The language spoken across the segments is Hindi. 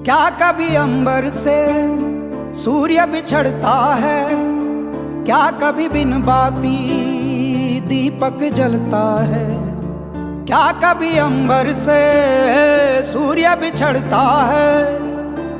क्या कभी अंबर से सूर्य बिछड़ता है, क्या कभी बिन बाती दीपक जलता है। क्या कभी अंबर से सूर्य बिछड़ता है,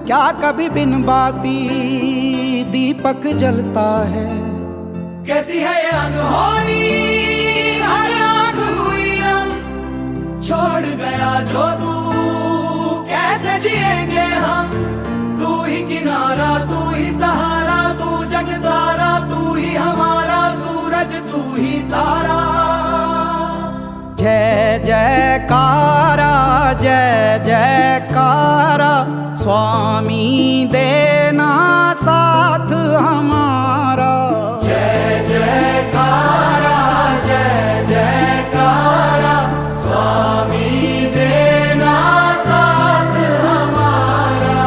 क्या कभी बिन बाती दीपक जलता है। कैसी है ये अनहोनी हर आँख हुई रंग, छोड़ गया जो तू कैसे जिएंगे हम। तू ही किनारा, तू ही सहारा, तू जग सारा, तू ही हमारा सूरज, तू ही तारा। जय जयकारा, जय जयकारा, स्वामी देना साथ हमारा। जय जयकारा, जय जयकारा, स्वामी देना साथ हमारा।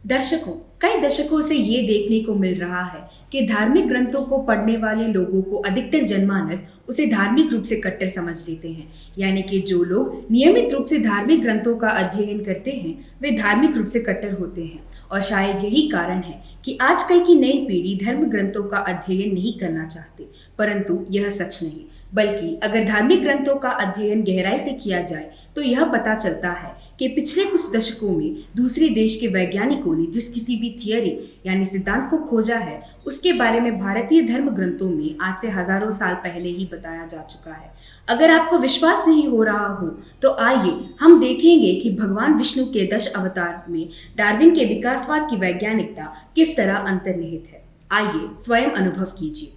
दर्शकों, कई दशकों से ये देखने को मिल रहा है कि धार्मिक ग्रंथों को पढ़ने वाले लोगों को अधिकतर जनमानस उसे धार्मिक रूप से कट्टर समझ लेते हैं। यानी कि जो लोग नियमित रूप से धार्मिक ग्रंथों का अध्ययन करते हैं वे धार्मिक रूप से कट्टर होते हैं। और शायद यही कारण है कि आजकल की नई पीढ़ी धर्म ग्रंथों का अध्ययन नहीं करना चाहती। परंतु यह सच नहीं, बल्कि अगर धार्मिक ग्रंथों का अध्ययन गहराई से किया जाए तो यह पता चलता है कि पिछले कुछ दशकों में दूसरे देश के वैज्ञानिकों ने जिस किसी भी थियरी यानी सिद्धांत को खोजा है उसके बारे में भारतीय धर्म ग्रंथों में आज से हजारों साल पहले ही बताया जा चुका है। अगर आपको विश्वास नहीं हो रहा हो तो आइए हम देखेंगे कि भगवान विष्णु के 10 अवतार में डार्विन के विकासवाद की वैज्ञानिकता किस तरह अंतर्निहित है। आइए स्वयं अनुभव कीजिए।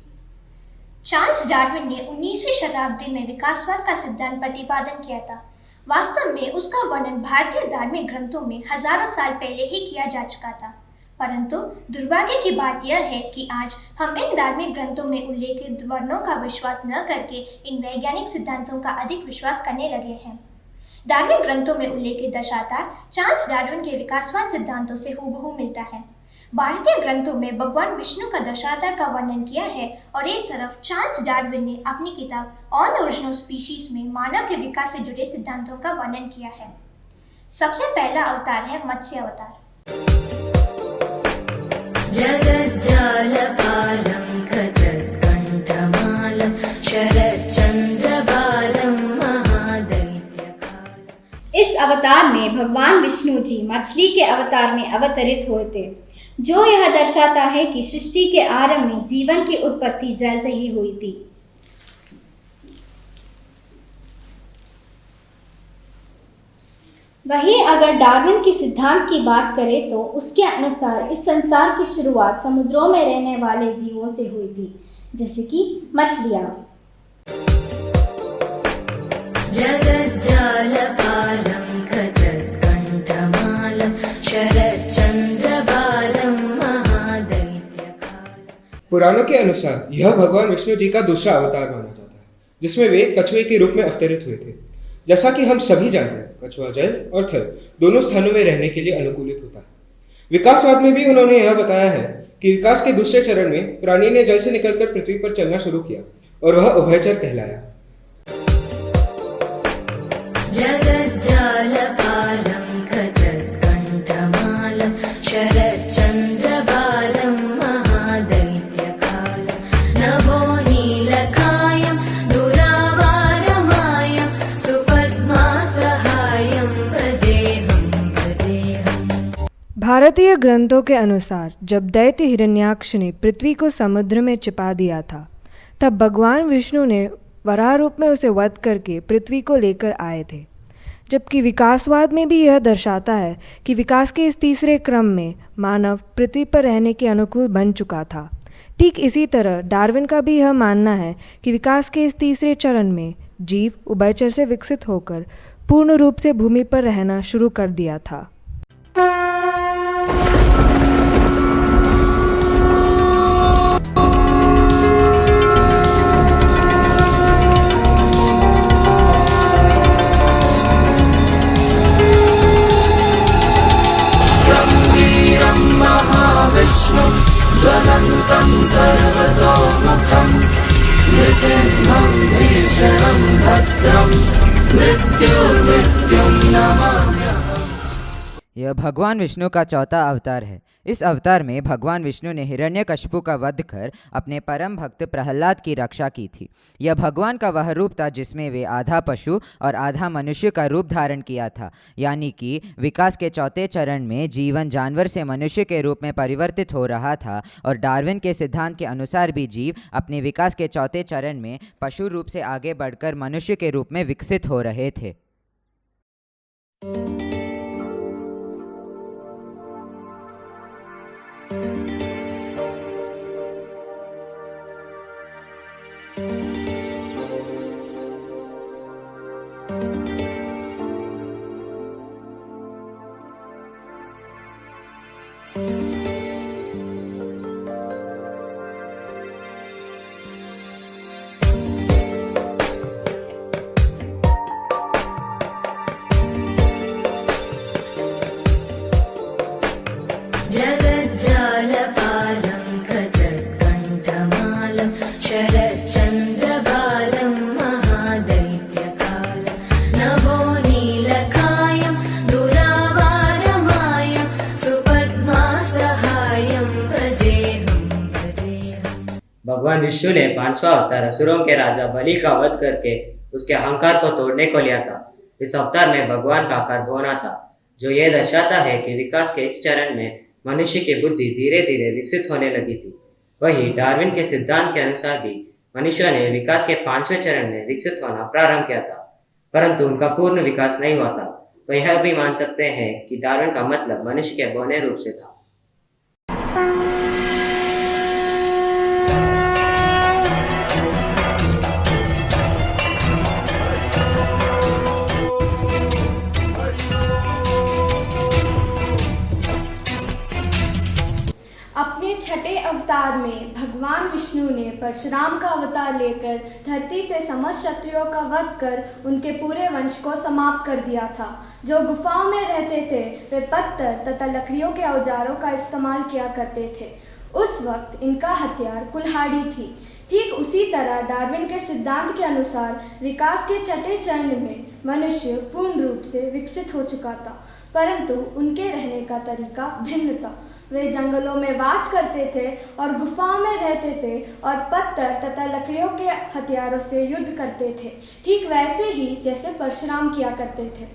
चार्ल्स डार्विन ने 19वीं शताब्दी में विकासवाद का सिद्धांत प्रतिपादन किया था। वास्तव में उसका वर्णन भारतीय धार्मिक ग्रंथों में हजारों साल पहले ही किया जा चुका था। परंतु दुर्भाग्य की बात यह है कि आज हम इन धार्मिक ग्रंथों में उल्लेखित वर्णों का विश्वास न करके इन वैज्ञानिक सिद्धांतों का अधिक विश्वास करने लगे हैं। धार्मिक ग्रंथों में उल्लेखित दशावतार चार्ल्स डार्विन के विकासवाद सिद्धांतों से हूबहू मिलता है। भारतीय ग्रंथों में भगवान विष्णु का दशावतार का वर्णन किया है और एक तरफ चार्ल्स डार्विन ने अपनी किताब ऑन ओरिजिन ऑफ स्पीशीज में मानव के विकास से जुड़े सिद्धांतों का वर्णन किया है। सबसे पहला अवतार है मत्स्य अवतार। जगज्जालपालं खचत्कण्ठमालं शरच्चन्द्रबालं महादैत्यकालं। इस अवतार में भगवान विष्णु जी मछली के अवतार में अवतरित हुए थे, जो यह दर्शाता है कि सृष्टि के आरंभ में जीवन की उत्पत्ति जल से ही हुई थी। वहीं अगर डार्विन के सिद्धांत की बात करें तो उसके अनुसार इस संसार की शुरुआत समुद्रों में रहने वाले जीवों से हुई थी, जैसे कि मछलियां। जगज्जालपालं खचत्कण्ठमालं शरच्चन्द्रबालं महादैत्यकालं। पुराणों के अनुसार यह भगवान विष्णु जी का दूसरा अवतार माना जाता है, जिसमें वे कछुए के रूप में अवतरित हुए थे। जैसा कि हम सभी जानते हैं, कछुआ जल और थल दोनों स्थानों में रहने के लिए अनुकूलित होता है। विकासवाद में भी उन्होंने यह बताया है कि विकास के दूसरे चरण में प्राणी ने जल से निकलकर पृथ्वी पर चलना शुरू किया और वह उभयचर कहलाया। जगज्जालपालं खचत्कण्ठमालं शरच्चन्द्रबालं महादैत्यकालं नभो नीलकायं दुरावारमायं सुपद्मासहायं भजेऽहं भजेऽहम्। भारतीय ग्रंथों के अनुसार जब दैत्य हिरण्याक्ष ने पृथ्वी को समुद्र में छिपा दिया था, तब भगवान विष्णु ने वराह रूप में उसे वध करके पृथ्वी को लेकर आए थे। जबकि विकासवाद में भी यह दर्शाता है कि विकास के इस तीसरे क्रम में मानव पृथ्वी पर रहने के अनुकूल बन चुका था। ठीक इसी तरह डार्विन का भी यह मानना है कि विकास के इस तीसरे चरण में जीव उभयचर से विकसित होकर पूर्ण रूप से भूमि पर रहना शुरू कर दिया था। शान्तं सर्वतोमुखं निसिंहं भीषणं भद्रं मृत्युं नमाम्यहम्। यह भगवान विष्णु का चौथा अवतार है। इस अवतार में भगवान विष्णु ने हिरण्यकशिपु का वध कर अपने परम भक्त प्रहलाद की रक्षा की थी। यह भगवान का वह रूप था जिसमें वे आधा पशु और आधा मनुष्य का रूप धारण किया था, यानी कि विकास के चौथे चरण में जीवन जानवर से मनुष्य के रूप में परिवर्तित हो रहा था और डार्विन के सिद्धांत के अनुसार भी जीव अपने विकास के चौथे चरण में पशु रूप से आगे बढ़कर मनुष्य के रूप में विकसित हो रहे थे। जगज्जालपालं खचत्कण्ठमालं शरच्चन्द्रबालं महादैत्यकालं नभोनीलकायं दुरावारमायं सुपद्मासहायं भजेऽहं। भगवान विष्णु ने 5वां अवतार असुरों के राजा बलि का वध करके उसके अहंकार को तोड़ने को लिया था। इस अवतार में भगवान का आकार भौना था, जो यह दर्शाता है कि विकास के इस चरण में मनुष्य की बुद्धि धीरे धीरे विकसित होने लगी थी। वहीं डार्विन के सिद्धांत के अनुसार भी मनुष्य ने विकास के 5वें चरण में विकसित होना प्रारंभ किया था, परंतु उनका पूर्ण विकास नहीं हुआ था। तो यह भी मान सकते हैं कि डार्विन का मतलब मनुष्य के बौने रूप से था। अपने छठे अवतार में भगवान विष्णु ने परशुराम का अवतार लेकर धरती से समस्त क्षत्रियों का वध कर उनके पूरे वंश को समाप्त कर दिया था। जो गुफाओं में रहते थे वे पत्थर तथा लकड़ियों के औजारों का इस्तेमाल किया करते थे। उस वक्त इनका हथियार कुल्हाड़ी थी। ठीक उसी तरह डार्विन के सिद्धांत के अनुसार विकास के छठे चरण में मनुष्य पूर्ण रूप से विकसित हो चुका था, परंतु उनके रहने का तरीका भिन्न था। वे जंगलों में वास करते थे और गुफाओं में रहते थे और पत्थर तथा लकड़ियों के हथियारों से युद्ध करते थे, ठीक वैसे ही जैसे परशुराम किया करते थे।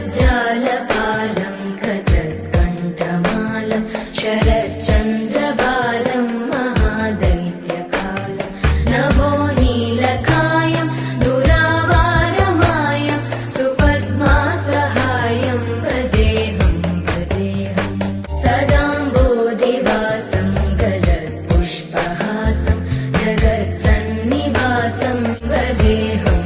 जगज्जालपालं खचत्कण्ठमालं शरच्चन्द्रबालं महादैत्यकालं नभोनीलकायं दुरावारमायं सुपद्मासहायं भजेऽहं। सदाम्बोधिवासं गलत्पुष्पहासं जगत्सन्निवासं भजेऽहं।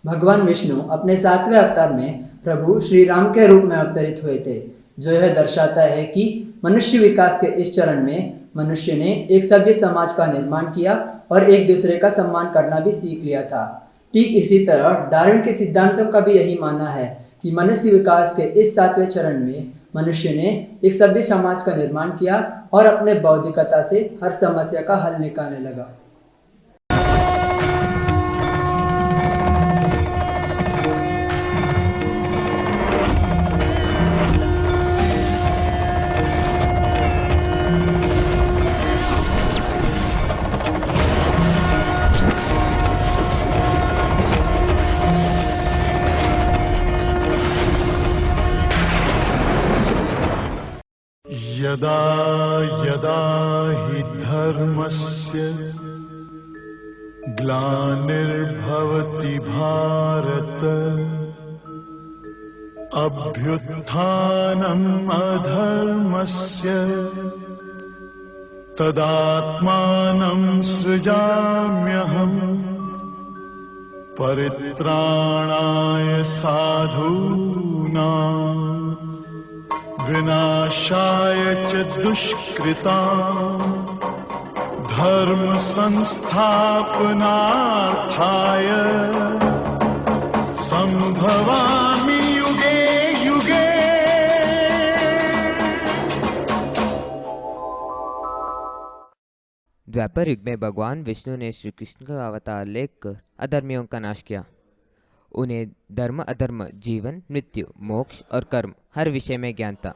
भगवान विष्णु अपने 7वें अवतार में प्रभु श्री राम के रूप में अवतरित हुए थे, जो यह दर्शाता है कि मनुष्य विकास के इस चरण में मनुष्य ने एक सभ्य समाज का निर्माण किया और एक दूसरे का सम्मान करना भी सीख लिया था। ठीक इसी तरह डार्विन के सिद्धांतों का भी यही मानना है कि मनुष्य विकास के इस 7वें चरण में मनुष्य ने एक सभ्य समाज का निर्माण किया और अपने बौद्धिकता से हर समस्या का हल निकालने लगा। यदा यदा हि धर्मस्य ग्लानिर्भवति भारत अभ्युत्थानम् अधर्मस्य तदात्मानं सृजाम्यहम् परित्राणाय साधूनां विनाशाय च दुष्कृतां धर्म संस्थापनार्थाय संभवामि युगे युगे। द्वापर युग में भगवान विष्णु ने श्री कृष्ण का अवतार लेकर अधर्मियों का नाश किया। उन्हें धर्म अधर्म, जीवन मृत्यु, मोक्ष और कर्म हर विषय में ज्ञान था।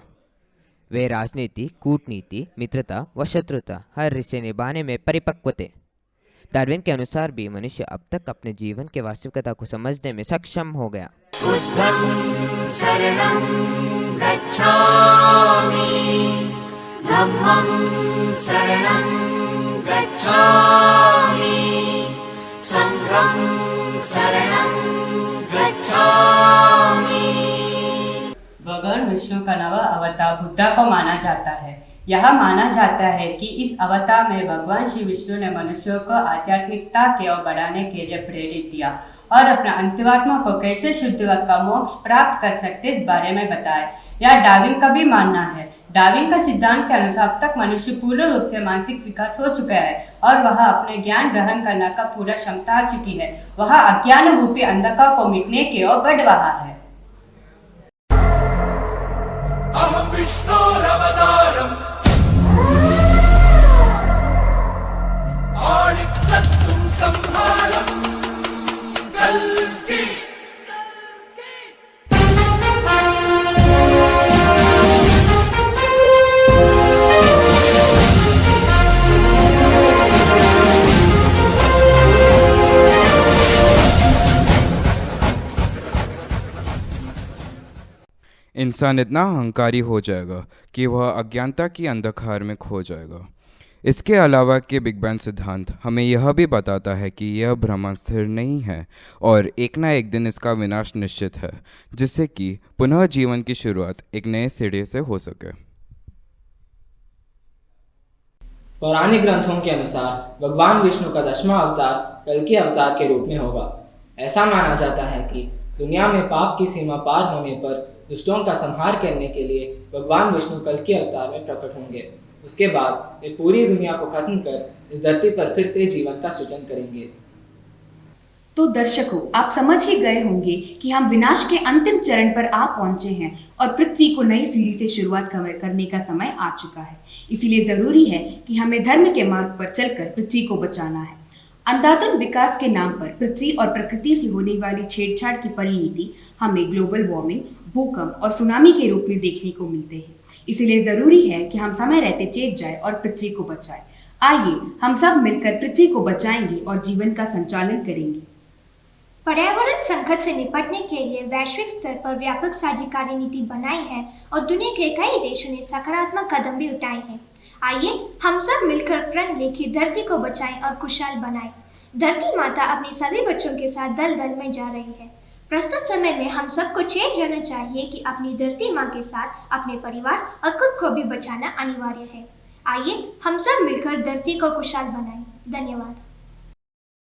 वे राजनीति, कूटनीति, मित्रता व शत्रुता हर रिश्ते निभाने में परिपक्व थे। डार्विन के अनुसार भी मनुष्य अब तक अपने जीवन के वास्तविकता को समझने में सक्षम हो गया। बुद्धं शरणं गच्छामि, धम्मं शरणं गच्छामि, संघं शरणं गच्छामि। भगवान विष्णु का नवा अवतार बुद्धा को माना जाता है। यह माना जाता है कि इस अवतार में भगवान श्री विष्णु ने मनुष्यों को आध्यात्मिकता की ओर बढ़ाने के लिए प्रेरित किया और अपना अंतरात्मा को कैसे शुद्ध का मोक्ष प्राप्त कर सकते इस बारे में बताया। यह डार्विन का भी मानना है। डार्विन का सिद्धांत के अनुसार अब तक मनुष्य पूर्ण रूप से मानसिक विकास हो चुका है और वह अपने ज्ञान ग्रहण करने का पूरा क्षमता आ चुकी है। वह अज्ञान रूपी अंधकार को मिटने की ओर बढ़ रहा है। अहं विष्णोरवतारम् आदित्यं संहारम् कल्कि। इंसान इतना अहंकारी हो जाएगा कि वह अज्ञानता की अंधकार में खो जाएगा। इसके अलावा के बिग बैंग सिद्धांत हमें यह भी बताता है कि यह ब्रह्मांड स्थिर नहीं है और एक ना एक दिन इसका विनाश निश्चित है, जिससे कि पुनः जीवन की शुरुआत एक नए सिरे से हो सके। पौराणिक ग्रंथों के अनुसार भगवान विष्णु का 10वां अवतार कल्कि अवतार के रूप में होगा। ऐसा माना जाता है कि दुनिया में पाप की सीमा पार होने पर दुष्टों का संहार करने के लिए भगवान विष्णु कल्कि अवतार में प्रकट होंगे। उसके बाद वे पूरी दुनिया को खत्म कर इस धरती पर फिर से जीवन का सृजन करेंगे। तो दर्शकों, आप समझ ही गए होंगे कि हम विनाश के अंतिम चरण पर आ पहुंचे हैं और पृथ्वी को नई सीढ़ी से शुरुआत करने का समय आ चुका है। इसीलिए जरूरी है कि हमें धर्म के मार्ग पर चलकर पृथ्वी को बचाना है। अंधाधुंध विकास के नाम पर पृथ्वी और प्रकृति से होने वाली छेड़छाड़ की परिणति हमें ग्लोबल वार्मिंग, भूकंप और सुनामी के रूप में देखने को मिलते हैं। इसीलिए जरूरी है कि हम समय रहते चेत जाए और पृथ्वी को बचाएं। आइए हम सब मिलकर पृथ्वी को बचाएंगे और जीवन का संचालन करेंगे। पर्यावरण संकट से निपटने के लिए वैश्विक स्तर पर व्यापक साझेदारी नीति बनाई है और दुनिया के कई देशों ने सकारात्मक कदम भी उठाए हैं। आइए हम सब मिलकर प्रण लें कि धरती को बचाएं और खुशहाल बनाएं। धरती माता अपने सभी बच्चों के साथ दल दल में जा रही है। प्रस्तुत समय में हम सबको चेत जाना चाहिए कि अपनी धरती माँ के साथ अपने परिवार और खुद को भी बचाना अनिवार्य है। आइए हम सब मिलकर धरती को खुशहाल बनाएं। धन्यवाद।